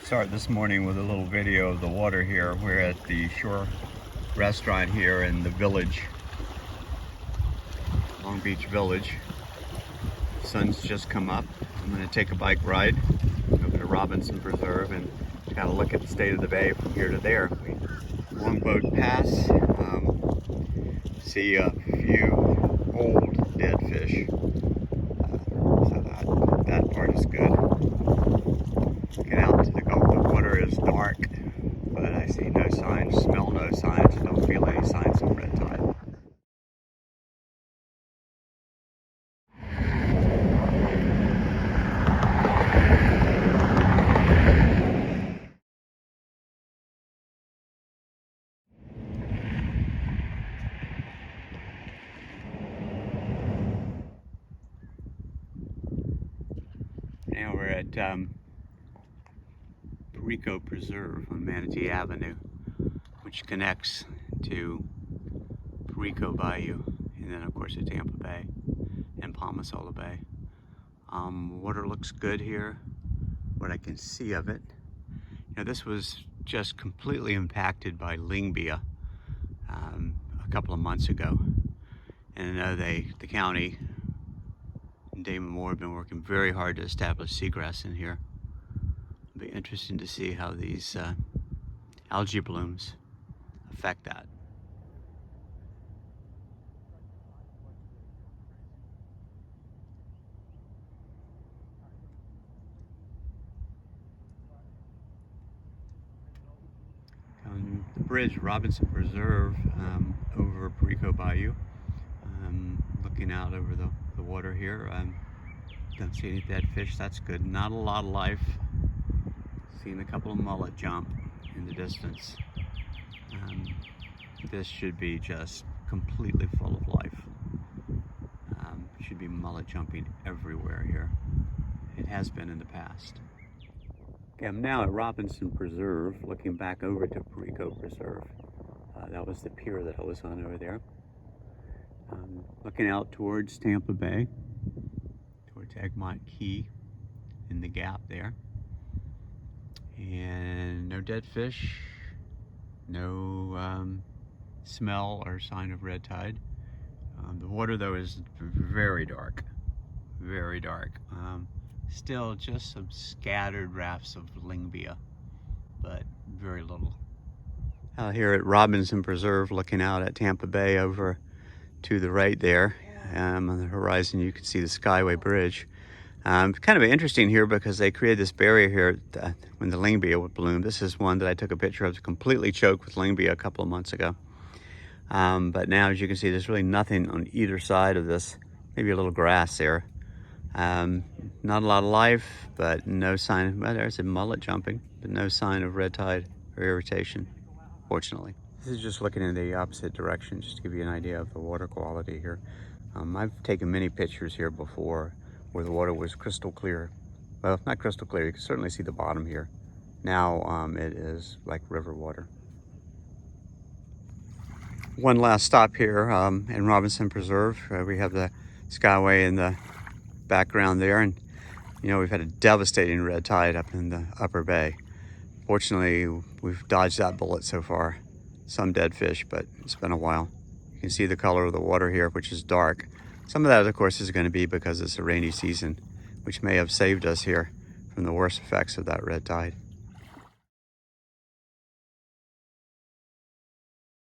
Start this morning with a little video of the water here. We're at the Shore restaurant here in the village, Long Beach Village. Sun's just come up. I'm going to take a bike ride over to Robinson Preserve and kind of look at the state of the bay from here to there. Longboat Pass. See a few old dead fish. So that part is good. Get out to the Gulf. The water is dark, but I see no signs, smell no signs, don't feel any signs of red tide. Now we're at Perico Preserve on Manatee Avenue, which connects to Perico Bayou, and then of course to Tampa Bay and Palmasola Bay. Water looks good here, what I can see of it. Now this was just completely impacted by Lyngbya a couple of months ago, and I know the county and Damon Moore have been working very hard to establish seagrass in here. It'll be interesting to see how these algae blooms affect that. On the bridge, Robinson Preserve, over Perico Bayou. Looking out over the water here. Don't see any dead fish, that's good. Not a lot of life. Seeing a couple of mullet jump in the distance. This should be just completely full of life. Should be mullet jumping everywhere here. It has been in the past. Okay, I'm now at Robinson Preserve, looking back over to Perico Preserve. That was the pier that I was on over there. Looking out towards Tampa Bay, towards Egmont Key in the gap there. And no dead fish, no smell or sign of red tide. The water though is very dark, very dark. Still just some scattered rafts of Lyngbya, but very little. Out here at Robinson Preserve, looking out at Tampa Bay over to the right there. On the horizon you can see the Skyway Bridge. Kind of interesting here because they created this barrier here when the Lyngbya would bloom. This is one that I took a picture of, completely choked with Lyngbya a couple of months ago. But now, as you can see, there's really nothing on either side of this. Maybe a little grass there. Not a lot of life, but no sign. Well, there's a mullet jumping, but no sign of red tide or irritation, fortunately. This is just looking in the opposite direction, just to give you an idea of the water quality here. I've taken many pictures here before where the water was crystal clear. Well, not crystal clear, you can certainly see the bottom here. Now it is like river water. One last stop here in Robinson Preserve. We have the Skyway in the background there, and you know, we've had a devastating red tide up in the upper bay. Fortunately, we've dodged that bullet so far. Some dead fish, but it's been a while. You can see the color of the water here, which is dark. Some of that, of course, is going to be because it's a rainy season, which may have saved us here from the worst effects of that red tide.